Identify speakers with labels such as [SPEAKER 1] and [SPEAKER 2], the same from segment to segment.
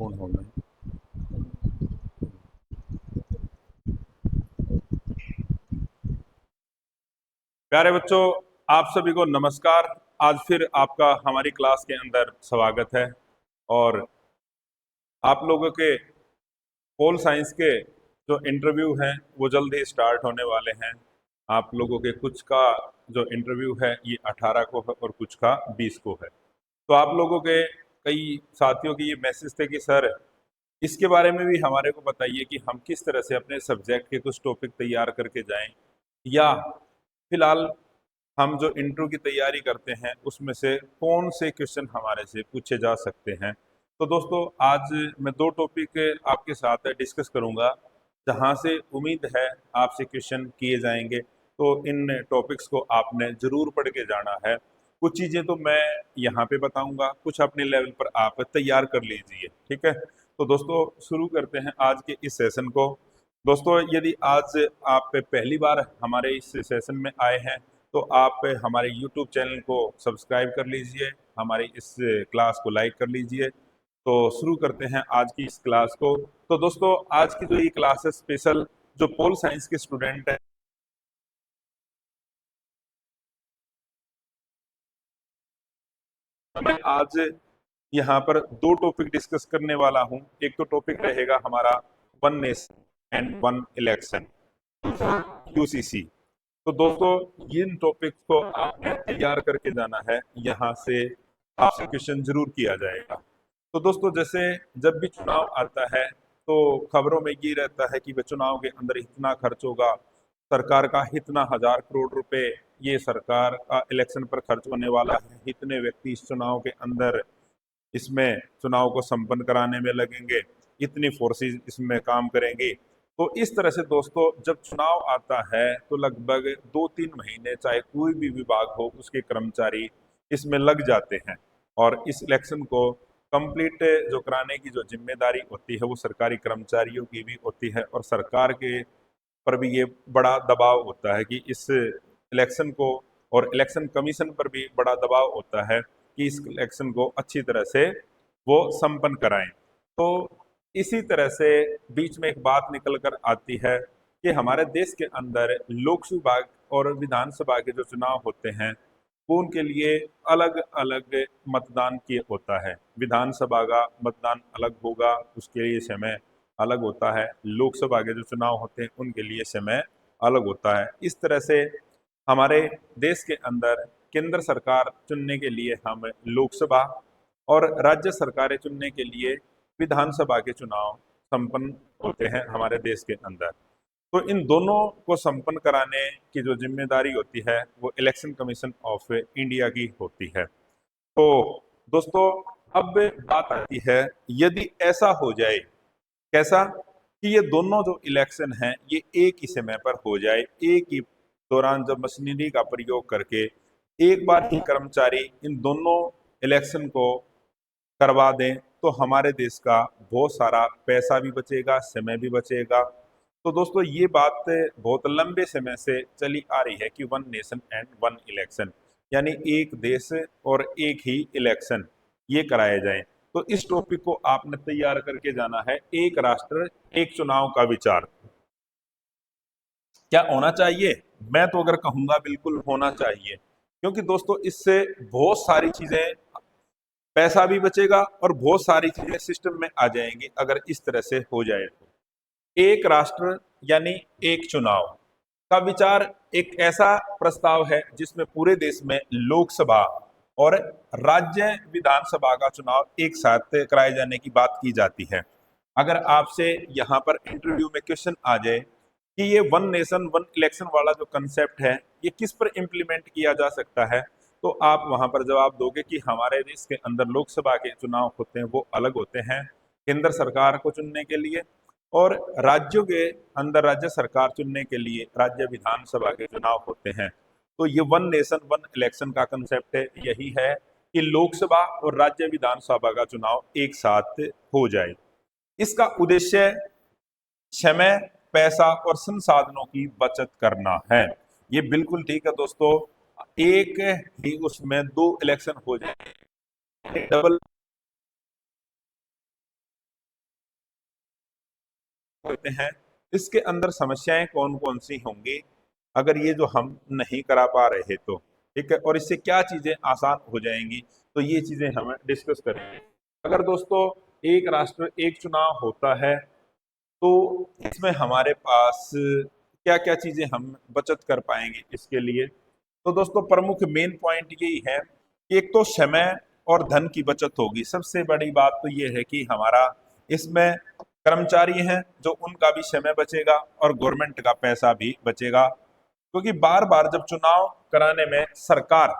[SPEAKER 1] On होना है। प्यारे बच्चों, आप सभी को नमस्कार। आज फिर आपका हमारी क्लास के अंदर स्वागत है। और आप लोगों के पोल साइंस के जो इंटरव्यू हैं वो जल्द ही स्टार्ट होने वाले हैं। आप लोगों के कुछ का जो इंटरव्यू है ये 18 को है और कुछ का 20 को है। तो आप लोगों के कई साथियों की ये मैसेज थे कि सर इसके बारे में भी हमारे को बताइए कि हम किस तरह से अपने सब्जेक्ट के कुछ टॉपिक तैयार करके जाएं, या फिलहाल हम जो इंटरव्यू की तैयारी करते हैं उसमें से कौन से क्वेश्चन हमारे से पूछे जा सकते हैं। तो दोस्तों आज मैं दो टॉपिक आपके साथ डिस्कस करूंगा जहां से उम्मीद है आपसे क्वेश्चन किए जाएंगे। तो इन टॉपिक्स को आपने जरूर पढ़ के जाना है। कुछ चीजें तो मैं यहाँ पे बताऊंगा, कुछ अपने लेवल पर आप तैयार कर लीजिए, ठीक है। तो दोस्तों शुरू करते हैं आज के इस सेशन को। दोस्तों यदि आज आप पहली बार हमारे इस सेशन में आए हैं तो आप हमारे YouTube चैनल को सब्सक्राइब कर लीजिए, हमारी इस क्लास को लाइक कर लीजिए। तो शुरू करते हैं आज की इस क्लास को। तो दोस्तों आज की जो ये क्लास है स्पेशल जो पोल साइंस के स्टूडेंट हैं, मैं आज यहाँ पर दो टॉपिक डिस्कस करने वाला हूँ। एक तो टॉपिक रहेगा हमारा one nation and one election, UCC. तो दोस्तों इन टॉपिक्स को आपने तैयार करके जाना है, यहाँ से आपसे क्वेश्चन जरूर किया जाएगा। तो दोस्तों जैसे जब भी चुनाव आता है तो खबरों में ये रहता है कि वह चुनाव के अंदर इतना खर्च होगा, सरकार का इतना 1000 करोड़ रुपए ये सरकार का इलेक्शन पर खर्च होने वाला है, इतने व्यक्ति इस चुनाव के अंदर इसमें चुनाव को संपन्न कराने में लगेंगे, इतनी फोर्सेस इसमें काम करेंगी। तो इस तरह से दोस्तों जब चुनाव आता है तो लगभग 2-3 महीने चाहे कोई भी विभाग हो उसके कर्मचारी इसमें लग जाते हैं। और इस इलेक्शन को कंप्लीट जो कराने की जो जिम्मेदारी होती है वो सरकारी कर्मचारियों की भी होती है, और सरकार के पर भी ये बड़ा दबाव होता है कि इस इलेक्शन को, और इलेक्शन कमीशन पर भी बड़ा दबाव होता है कि इस इलेक्शन को अच्छी तरह से वो संपन्न कराएं। तो इसी तरह से बीच में एक बात निकल कर आती है कि हमारे देश के अंदर लोकसभा और विधानसभा के जो चुनाव होते हैं वो उनके लिए अलग अलग मतदान किए होता है। विधानसभा का मतदान अलग होगा, उसके लिए समय अलग होता है। लोकसभा के जो चुनाव होते हैं उनके लिए समय अलग होता है। इस तरह से हमारे देश के अंदर केंद्र सरकार चुनने के लिए हम लोकसभा और राज्य सरकारें चुनने के लिए विधानसभा के चुनाव संपन्न होते हैं हमारे देश के अंदर। तो इन दोनों को संपन्न कराने की जो जिम्मेदारी होती है वो इलेक्शन कमीशन ऑफ इंडिया की होती है। तो दोस्तों अब बात आती है, यदि ऐसा हो जाए, कैसा कि ये दोनों जो इलेक्शन हैं ये एक ही समय पर हो जाए, एक ही दौरान जब मशीनरी का प्रयोग करके एक बार ही कर्मचारी इन दोनों इलेक्शन को करवा दें तो हमारे देश का बहुत सारा पैसा भी बचेगा, समय भी बचेगा। तो दोस्तों ये बात बहुत लंबे समय से चली आ रही है कि one nation and one election, यानी एक देश और एक ही इलेक्शन ये कराए जाए। तो इस टॉपिक को आपने तैयार करके जाना है। एक राष्ट्र एक चुनाव का विचार क्या होना चाहिए? मैं तो अगर कहूंगा बिल्कुल होना चाहिए, क्योंकि दोस्तों इससे बहुत सारी चीजें, पैसा भी बचेगा और बहुत सारी चीजें सिस्टम में आ जाएंगी अगर इस तरह से हो जाए तो। एक राष्ट्र यानी एक चुनाव का विचार एक ऐसा प्रस्ताव है जिसमें पूरे देश में लोकसभा और राज्य विधानसभा का चुनाव एक साथ कराए जाने की बात की जाती है। अगर आपसे यहाँ पर इंटरव्यू में क्वेश्चन आ जाए कि ये वन नेशन वन इलेक्शन वाला जो कंसेप्ट है ये किस पर इम्प्लीमेंट किया जा सकता है, तो आप वहां पर जवाब दोगे कि हमारे देश के अंदर लोकसभा के चुनाव होते हैं वो अलग होते हैं केंद्र सरकार को चुनने के लिए, और राज्यों के अंदर राज्य सरकार चुनने के लिए राज्य विधानसभा के चुनाव होते हैं। तो ये वन नेशन वन इलेक्शन का कंसेप्ट है, यही है कि लोकसभा और राज्य विधानसभा का चुनाव एक साथ हो जाए। इसका उद्देश्य समय, पैसा और संसाधनों की बचत करना है। ये बिल्कुल ठीक है दोस्तों। एक ही उसमें दो इलेक्शन हो जाए, डबल करते हैं इसके अंदर समस्याएं कौन कौन सी होंगी अगर ये जो हम नहीं करा पा रहे तो, ठीक है, और इससे क्या चीजें आसान हो जाएंगी, तो ये चीजें हम डिस्कस करेंगे। अगर दोस्तों एक राष्ट्र एक चुनाव होता है तो इसमें हमारे पास क्या क्या चीजें हम बचत कर पाएंगे इसके लिए। तो दोस्तों प्रमुख मेन पॉइंट यही है कि एक तो समय और धन की बचत होगी। सबसे बड़ी बात तो ये है कि हमारा इसमें कर्मचारी हैं जो उनका भी समय बचेगा और गवर्नमेंट का पैसा भी बचेगा, क्योंकि बार बार जब चुनाव कराने में सरकार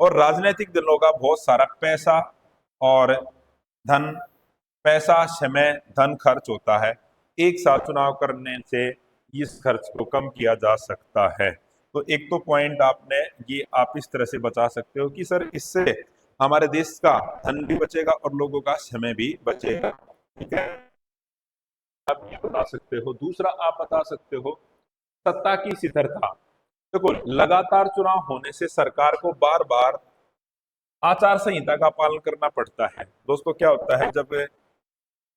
[SPEAKER 1] और राजनीतिक दलों का बहुत सारा पैसा और धन, पैसा समय धन खर्च होता है। एक साथ चुनाव करने से इस खर्च को कम किया जा सकता है। तो एक तो पॉइंट आपने ये आप इस तरह से बचा सकते हो कि सर इससे हमारे देश का धन भी बचेगा और लोगों का समय भी बचेगा, ठीक है, आप ये बता सकते हो। दूसरा आप बता सकते हो सत्ता की स्थिरता। देखो लगातार चुनाव होने से सरकार को बार बार आचार संहिता का पालन करना पड़ता है। दोस्तों क्या होता है जब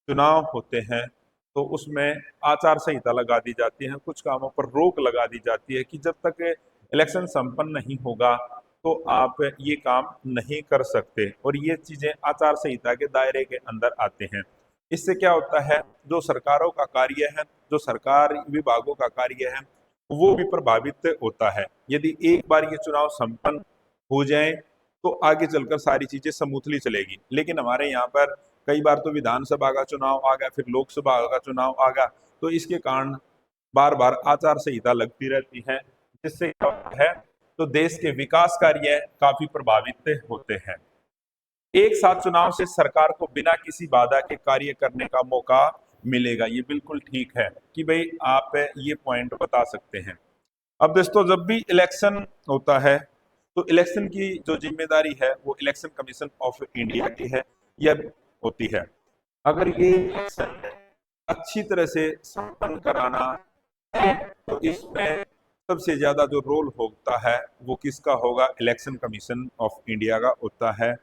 [SPEAKER 1] चुनाव होते हैं तो उसमें आचार संहिता लगा दी जाती है, कुछ कामों पर रोक लगा दी जाती है कि जब तक इलेक्शन संपन्न नहीं होगा तो आप ये काम नहीं कर सकते, और ये चीजें आचार संहिता के दायरे के अंदर आते हैं। इससे क्या होता है जो सरकारों का कार्य है, जो सरकार विभागों का कार्य है, वो भी प्रभावित होता है। यदि एक बार ये चुनाव संपन्न हो जाए तो आगे चलकर सारी चीजें स्मूथली चलेगी। लेकिन हमारे यहाँ पर कई बार तो विधानसभा का चुनाव आ गया, फिर लोकसभा का चुनाव आ गया, तो इसके कारण बार बार आचार संहिता लगती रहती है, जिससे क्या होता है तो देश के विकास कार्य काफी प्रभावित होते हैं। एक साथ चुनाव से सरकार को बिना किसी बाधा के कार्य करने का मौका मिलेगा, ये बिल्कुल ठीक है कि भाई आप ये पॉइंट बता सकते हैं। अब दोस्तों जब भी इलेक्शन होता है तो इलेक्शन की जो जिम्मेदारी है वो इलेक्शन कमीशन ऑफ इंडिया की है या होती है। अगर ये इलेक्शन अच्छी तरह से संपन्न कराना है तो इसमें सबसे ज्यादा जो रोल होता है वो किसका होगा, इलेक्शन कमीशन ऑफ इंडिया का होता है,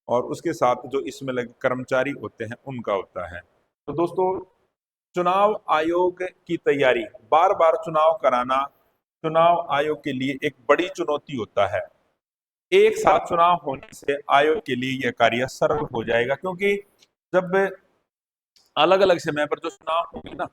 [SPEAKER 1] और उसके साथ जो इसमें लगे कर्मचारी होते हैं उनका होता है। तो दोस्तों चुनाव आयोग की तैयारी, बार बार चुनाव कराना चुनाव आयोग के लिए एक बड़ी चुनौती होता है। एक साथ चुनाव होने से आयोग के लिए यह कार्य सरल हो जाएगा, क्योंकि जब अलग अलग समय पर जो चुनाव होंगे ना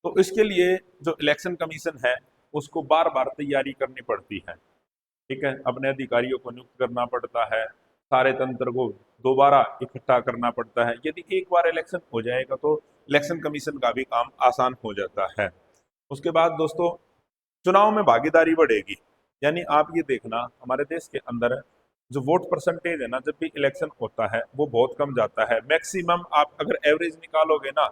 [SPEAKER 1] तो इसके लिए जो इलेक्शन कमीशन है उसको बार बार तैयारी करनी पड़ती है, ठीक है, अपने अधिकारियों को नियुक्त करना पड़ता है, सारे तंत्र को दोबारा इकट्ठा करना पड़ता है। यदि एक बार इलेक्शन हो जाएगा तो इलेक्शन कमीशन का भी काम आसान हो जाता है। उसके बाद दोस्तों चुनाव में भागीदारी बढ़ेगी। यानी आप ये देखना हमारे देश के अंदर जो वोट परसेंटेज है ना जब भी इलेक्शन होता है वो बहुत कम जाता है। मैक्सिमम आप अगर एवरेज निकालोगे ना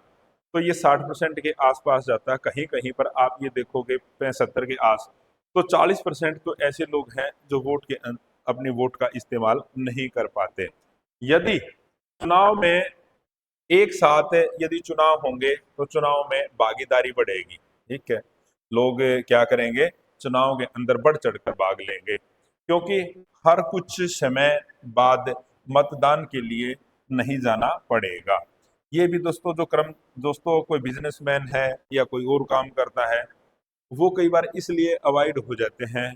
[SPEAKER 1] तो ये 60% के आसपास जाता है, कहीं कहीं पर आप ये देखोगे 75 के आस। तो 40% तो ऐसे लोग हैं जो वोट के अपने वोट का इस्तेमाल नहीं कर पाते। यदि चुनाव में एक साथ यदि चुनाव होंगे तो चुनाव में भागीदारी बढ़ेगी, ठीक है, लोग क्या करेंगे चुनाव के अंदर बढ़ चढ़कर भाग लेंगे, क्योंकि हर कुछ समय बाद मतदान के लिए नहीं जाना पड़ेगा। ये भी दोस्तों जो क्रम दोस्तों कोई बिजनेसमैन है या कोई और काम करता है वो कई बार इसलिए अवॉइड हो जाते हैं,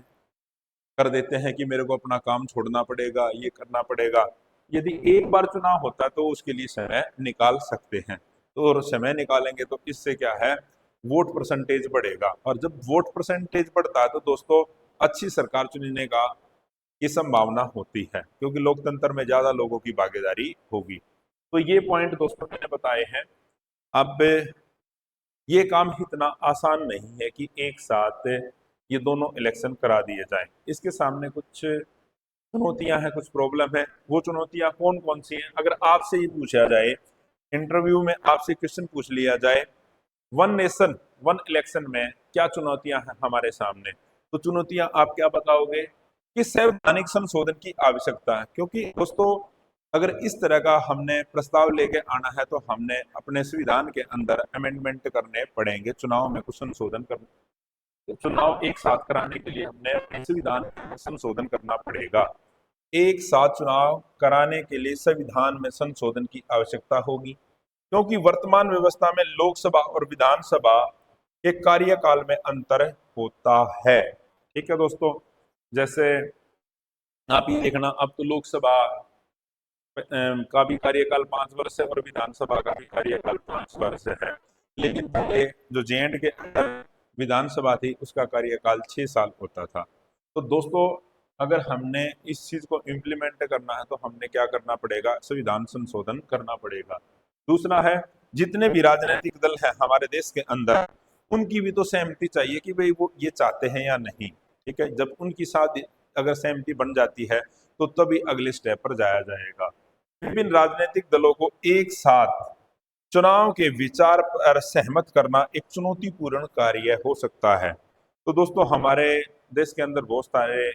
[SPEAKER 1] कर देते हैं कि मेरे को अपना काम छोड़ना पड़ेगा, ये करना पड़ेगा। यदि एक बार चुनाव होता है तो उसके लिए समय निकाल सकते हैं, तो और समय निकालेंगे तो इससे क्या है वोट परसेंटेज बढ़ेगा, और जब वोट परसेंटेज बढ़ता है तो दोस्तों अच्छी सरकार चुनने का की संभावना होती है, क्योंकि लोकतंत्र में ज्यादा लोगों की भागीदारी होगी। तो ये पॉइंट दोस्तों मैंने बताए हैं। अब ये काम इतना आसान नहीं है कि एक साथ ये दोनों इलेक्शन करा दिए जाएं। इसके सामने कुछ चुनौतियां हैं, कुछ प्रॉब्लम है। वो चुनौतियां कौन कौन सी हैं अगर आपसे ये पूछा जाए, इंटरव्यू में आपसे क्वेश्चन पूछ लिया जाए वन नेशन वन इलेक्शन में क्या चुनौतियां हैं हमारे सामने, तो चुनौतियां आप क्या बताओगे कि संवैधानिक संशोधन की आवश्यकता है। क्योंकि दोस्तों अगर इस तरह का हमने प्रस्ताव लेके आना है तो हमने अपने संविधान के अंदर अमेंडमेंट करने पड़ेंगे, चुनाव में कुछ संशोधन करने, तो चुनाव एक साथ कराने के लिए हमने अपने संविधान में संशोधन करना पड़ेगा। एक साथ चुनाव कराने के लिए संविधान में संशोधन की आवश्यकता होगी। क्योंकि वर्तमान व्यवस्था में लोकसभा और विधानसभा के कार्यकाल में अंतर होता है। ठीक है दोस्तों, जैसे आप ये देखना, अब तो लोकसभा का भी कार्यकाल 5 वर्ष है और विधानसभा का भी कार्यकाल 5 वर्ष है, लेकिन पहले जो जे के अंदर विधानसभा थी उसका कार्यकाल 6 साल होता था। तो दोस्तों, अगर हमने इस चीज को इम्प्लीमेंट करना है तो हमने क्या करना पड़ेगा, संविधान संशोधन करना पड़ेगा। दूसरा है, जितने भी राजनीतिक दल हैं हमारे देश के अंदर, उनकी भी तो सहमति चाहिए कि भाई वो ये चाहते हैं या नहीं। ठीक है, जब उनकी साथ अगर सहमति बन जाती है तो तभी अगले स्टेप पर जाया जाएगा। विभिन्न राजनीतिक दलों को एक साथ चुनाव के विचार पर सहमत करना एक चुनौतीपूर्ण कार्य हो सकता है। तो दोस्तों, हमारे देश के अंदर बहुत सारे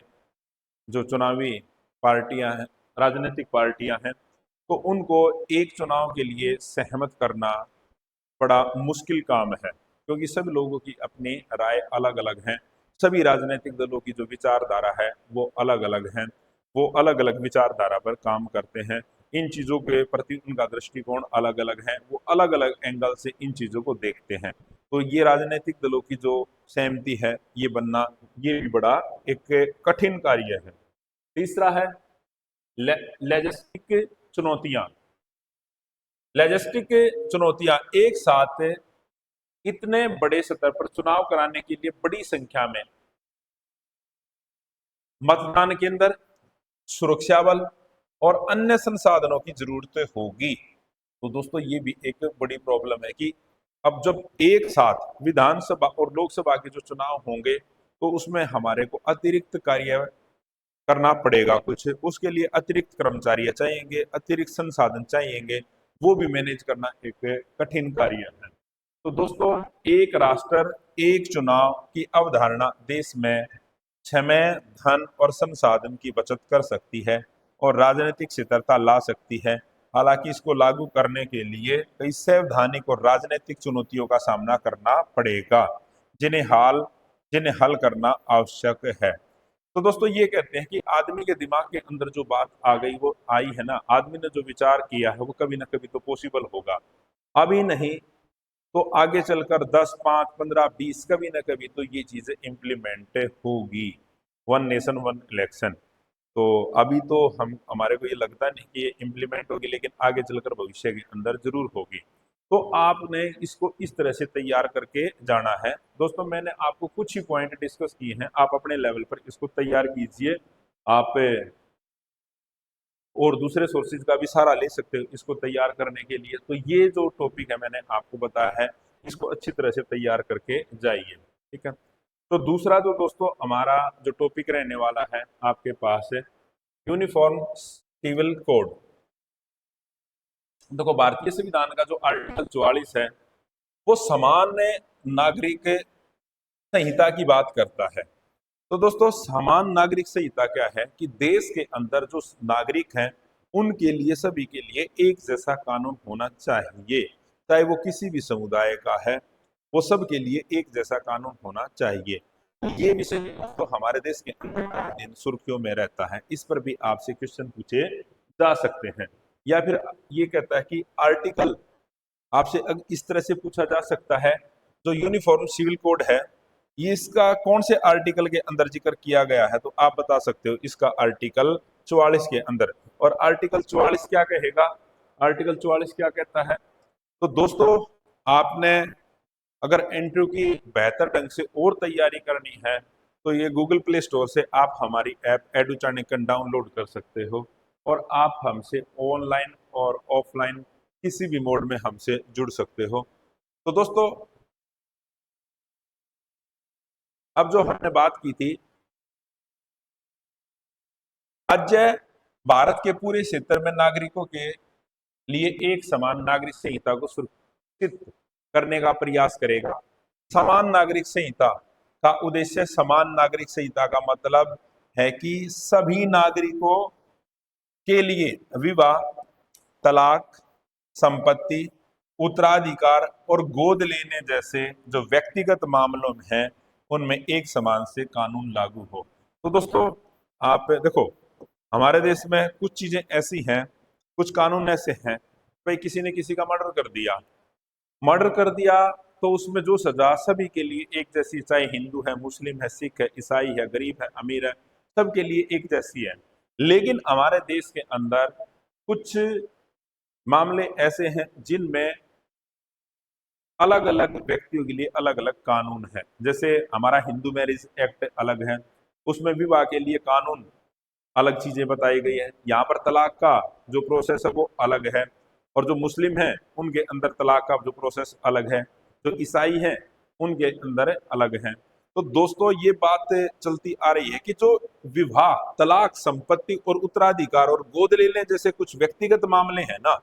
[SPEAKER 1] जो चुनावी पार्टियां हैं, राजनीतिक पार्टियां हैं, तो उनको एक चुनाव के लिए सहमत करना बड़ा मुश्किल काम है, क्योंकि सभी लोगों की अपनी राय अलग अलग है। सभी राजनीतिक दलों की जो विचारधारा है वो अलग अलग है, वो अलग अलग विचारधारा पर काम करते हैं। इन चीजों के प्रति उनका दृष्टिकोण अलग अलग है, वो अलग अलग एंगल से इन चीजों को देखते हैं। तो ये राजनीतिक दलों की जो सहमति है ये बनना, ये भी बड़ा एक कठिन कार्य है। तीसरा है लॉजिस्टिक चुनौतियां। लॉजिस्टिक चुनौतियां, एक साथ इतने बड़े स्तर पर चुनाव कराने के लिए बड़ी संख्या में मतदान केंद्र, सुरक्षा बल और अन्य संसाधनों की जरूरत होगी। तो दोस्तों, ये भी एक बड़ी प्रॉब्लम है कि अब जब एक साथ विधानसभा और लोकसभा के जो चुनाव होंगे तो उसमें हमारे को अतिरिक्त कार्य करना पड़ेगा कुछ, उसके लिए अतिरिक्त कर्मचारी चाहिएंगे, अतिरिक्त संसाधन चाहिएंगे, वो भी मैनेज करना एक कठिन कार्य है। तो दोस्तों, एक राष्ट्र एक चुनाव की अवधारणा देश में समय, धन और संसाधन की बचत कर सकती है और राजनीतिक स्थिरता ला सकती है। हालांकि इसको लागू करने के लिए कई संवैधानिक और राजनीतिक चुनौतियों का सामना करना पड़ेगा, जिन्हें हाल जिन्हें हल करना आवश्यक है। तो दोस्तों, ये कहते हैं कि आदमी के दिमाग के अंदर जो बात आ गई वो आई है ना, आदमी ने जो विचार किया है वो कभी ना कभी तो पॉसिबल होगा। अभी नहीं तो आगे चलकर 10, 5, 15, 20 कभी ना कभी तो ये चीजें इम्प्लीमेंट होगी। वन नेशन वन इलेक्शन, तो अभी तो हमारे को ये लगता नहीं कि ये इम्प्लीमेंट होगी, लेकिन आगे चलकर भविष्य के अंदर जरूर होगी। तो आपने इसको इस तरह से तैयार करके जाना है। दोस्तों, मैंने आपको कुछ ही पॉइंट डिस्कस किए हैं, आप अपने लेवल पर इसको तैयार कीजिए। आप और दूसरे सोर्सेज का भी सहारा ले सकते हो इसको तैयार करने के लिए। तो ये जो टॉपिक है मैंने आपको बताया है, इसको अच्छी तरह से तैयार करके जाइए। ठीक है, तो दूसरा जो दोस्तों हमारा जो टॉपिक रहने वाला है आपके पास है यूनिफॉर्म सिविल कोड। देखो, भारतीय संविधान का जो आर्टिकल 44 है वो सामान्य नागरिक संहिता की बात करता है। तो दोस्तों, समान नागरिक संहिता क्या है कि देश के अंदर जो नागरिक हैं उनके लिए, सभी के लिए एक जैसा कानून होना चाहिए, चाहे वो किसी भी समुदाय का है, वो सब के लिए एक जैसा कानून होना चाहिए। ये विषय तो हमारे देश के अंदर हर दिन सुर्खियों में रहता है, इस पर भी आपसे क्वेश्चन पूछे जा सकते हैं। या फिर ये कहता है कि आर्टिकल, आपसे इस तरह से पूछा जा सकता है, जो यूनिफॉर्म सिविल कोड है ये इसका कौन से आर्टिकल के अंदर जिक्र किया गया है, तो आप बता सकते हो इसका आर्टिकल 44 के अंदर। और आर्टिकल 44 क्या कहेगा, आर्टिकल 44 क्या कहता है? तो दोस्तों, आपने अगर इंटरव्यू की बेहतर ढंग से और तैयारी करनी है तो ये गूगल प्ले स्टोर से आप हमारी ऐप एडू चाणक्य डाउनलोड कर सकते हो और आप हमसे ऑनलाइन और ऑफलाइन किसी भी मोड में हमसे जुड़ सकते हो। तो दोस्तों, अब जो हमने बात की थी, राज्य भारत के पूरे क्षेत्र में नागरिकों के लिए एक समान नागरिक संहिता को सुरक्षित करने का प्रयास करेगा। समान नागरिक संहिता का उद्देश्य, समान नागरिक संहिता का मतलब है कि सभी नागरिकों के लिए विवाह, तलाक, संपत्ति, उत्तराधिकार और गोद लेने जैसे जो व्यक्तिगत मामलों में है उनमें एक समान से कानून लागू हो। तो दोस्तों, आप देखो, हमारे देश में कुछ चीजें ऐसी हैं, कुछ कानून ऐसे हैं भाई किसी ने किसी का मर्डर कर दिया तो उसमें जो सजा सभी के लिए एक जैसी, चाहे हिंदू है, मुस्लिम है, सिख है, ईसाई है, गरीब है, अमीर है, सबके लिए एक जैसी है। लेकिन हमारे देश के अंदर कुछ मामले ऐसे हैं जिनमें अलग अलग व्यक्तियों के लिए अलग अलग कानून है। जैसे हमारा हिंदू मैरिज एक्ट अलग है, उसमें विवाह के लिए कानून अलग चीजें बताई गई है। यहाँ पर तलाक का जो प्रोसेस है वो अलग है, और जो मुस्लिम है उनके अंदर तलाक का जो प्रोसेस अलग है, जो ईसाई है उनके अंदर अलग है। तो दोस्तों ये बात चलती आ रही है कि जो विवाह, तलाक, संपत्ति और उत्तराधिकार और गोद लेने जैसे कुछ व्यक्तिगत मामले हैं ना,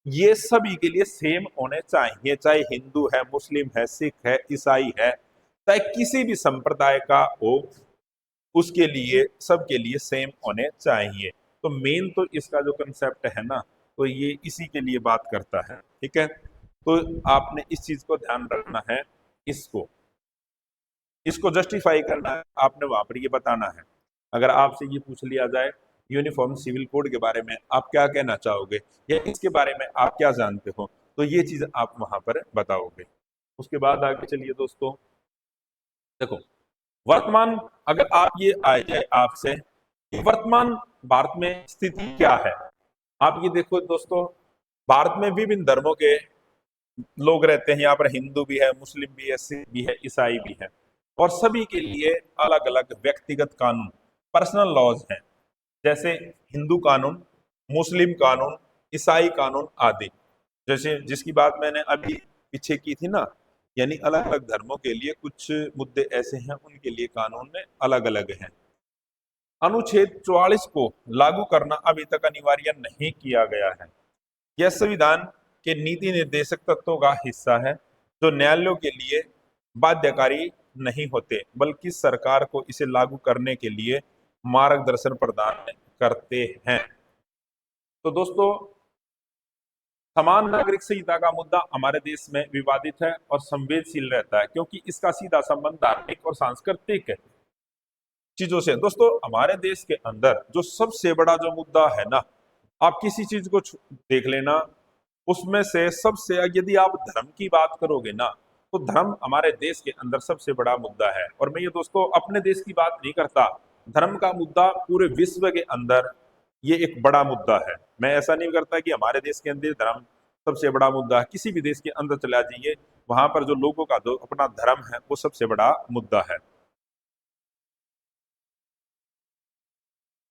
[SPEAKER 1] ये सभी के लिए सेम होने चाहिए, चाहे हिंदू है, मुस्लिम है, सिख है, ईसाई है, चाहे किसी भी संप्रदाय का हो, उसके लिए, सबके लिए सेम होने चाहिए। तो मेन तो इसका जो कंसेप्ट है ना, तो ये इसी के लिए बात करता है। ठीक है, तो आपने इस चीज को ध्यान रखना है, इसको इसको जस्टिफाई करना है, आपने वहां पर ये बताना है। अगर आपसे ये पूछ लिया जाए यूनिफॉर्म सिविल कोड के बारे में आप क्या कहना चाहोगे, या इसके बारे में आप क्या जानते हो, तो ये चीज आप वहां पर बताओगे। उसके बाद आगे चलिए दोस्तों, देखो वर्तमान, अगर आप ये आ जाए आपसे कि वर्तमान भारत में स्थिति क्या है, आप ये देखो दोस्तों, भारत में विभिन्न धर्मों के लोग रहते हैं। यहाँ पर हिंदू भी है, मुस्लिम भी है, सिख भी है, ईसाई भी है, और सभी के लिए अलग अलग व्यक्तिगत कानून, पर्सनल लॉज हैं। जैसे हिंदू कानून, मुस्लिम कानून, ईसाई कानून आदि। जैसे जिसकी बात मैंने अभी पीछे की थी ना, यानी अलग अलग धर्मों के लिए कुछ मुद्दे ऐसे हैं, उनके लिए कानून में अलग अलग हैं। अनुच्छेद 44 को लागू करना अभी तक अनिवार्य नहीं किया गया है। यह संविधान के नीति निर्देशक तत्वों का हिस्सा है, जो न्यायालयों के लिए बाध्यकारी नहीं होते, बल्कि सरकार को इसे लागू करने के लिए मार्गदर्शन प्रदान करते हैं। तो दोस्तों, समान नागरिक संहिता का मुद्दा हमारे देश में विवादित है और संवेदनशील रहता है, क्योंकि इसका सीधा संबंध धार्मिक और सांस्कृतिक चीजों से। दोस्तों, हमारे देश के अंदर जो सबसे बड़ा जो मुद्दा है ना, आप किसी चीज को देख लेना, उसमें से सबसे, यदि आप धर्म की बात करोगे ना, तो धर्म हमारे देश के अंदर सबसे बड़ा मुद्दा है। और मैं ये दोस्तों अपने देश की बात नहीं करता, धर्म का मुद्दा पूरे विश्व के अंदर ये एक बड़ा मुद्दा है। मैं ऐसा नहीं करता कि हमारे देश के अंदर धर्म सबसे बड़ा मुद्दा है। किसी भी देश के अंदर चला जाइए, वहां पर जो लोगों का जो अपना धर्म है वो सबसे बड़ा मुद्दा है।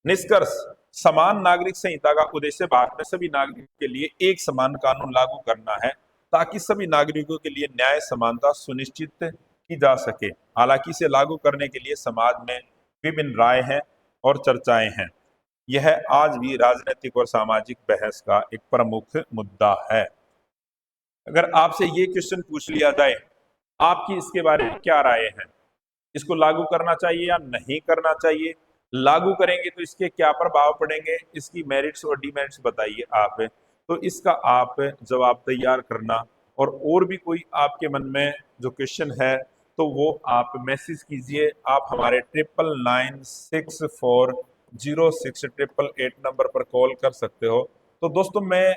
[SPEAKER 1] निष्कर्ष, समान नागरिक संहिता का उद्देश्य भारत में सभी नागरिकों के लिए एक समान कानून लागू करना है, ताकि सभी नागरिकों के लिए न्याय समानता सुनिश्चित की जा सके। हालांकि इसे लागू करने के लिए समाज में विभिन्न राय हैं और चर्चाएं हैं। यह आज भी राजनीतिक और सामाजिक बहस का एक प्रमुख मुद्दा है। अगर आपसे ये क्वेश्चन पूछ लिया जाए, आपकी इसके बारे में क्या राय है, इसको लागू करना चाहिए या नहीं करना चाहिए, लागू करेंगे तो इसके क्या प्रभाव पड़ेंगे, इसकी मेरिट्स और डिमेरिट्स बताइए आप, तो इसका आप जवाब तैयार करना। और भी कोई आपके मन में जो क्वेश्चन है तो वो आप मैसेज कीजिए। आप हमारे 9996406888 नंबर पर कॉल कर सकते हो। तो दोस्तों, मैं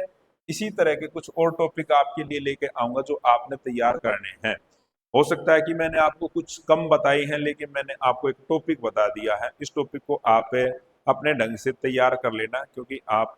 [SPEAKER 1] इसी तरह के कुछ और टॉपिक आपके लिए लेके आऊंगा जो आपने तैयार करने हैं। हो सकता है कि मैंने आपको कुछ कम बताई है, लेकिन मैंने आपको एक टॉपिक बता दिया है। इस टॉपिक को आप अपने ढंग से तैयार कर लेना, क्योंकि आप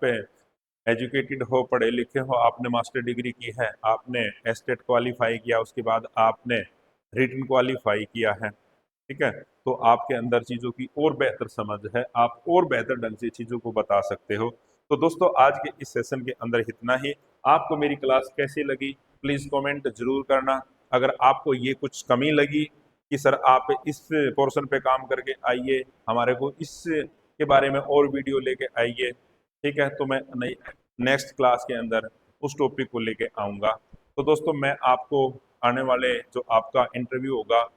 [SPEAKER 1] एजुकेटेड हो, पढ़े लिखे हो, आपने मास्टर डिग्री की है, आपने एस्टेट क्वालिफाई किया, उसके बाद आपने रिटन क्वालिफाई किया है। ठीक है, तो आपके अंदर चीज़ों की और बेहतर समझ है, आप और बेहतर ढंग से चीज़ों को बता सकते हो। तो दोस्तों, आज के इस सेशन के अंदर इतना ही। आपको मेरी क्लास कैसी लगी प्लीज़ कमेंट जरूर करना। अगर आपको ये कुछ कमी लगी कि सर आप इस पोर्शन पे काम करके आइए, हमारे को इस के बारे में और वीडियो लेके आइए, ठीक है, तो मैं नई नेक्स्ट क्लास के अंदर उस टॉपिक को लेके आऊँगा। तो दोस्तों, मैं आपको आने वाले जो आपका इंटरव्यू होगा,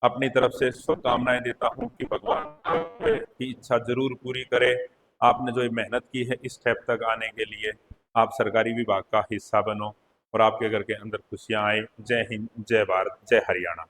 [SPEAKER 1] अपनी तरफ से शुभकामनाएं देता हूं कि भगवान की इच्छा जरूर पूरी करे। आपने जो ये मेहनत की है इस स्टेप तक आने के लिए, आप सरकारी विभाग का हिस्सा बनो और आपके घर के अंदर खुशियां आए। जय हिंद, जय भारत, जय हरियाणा।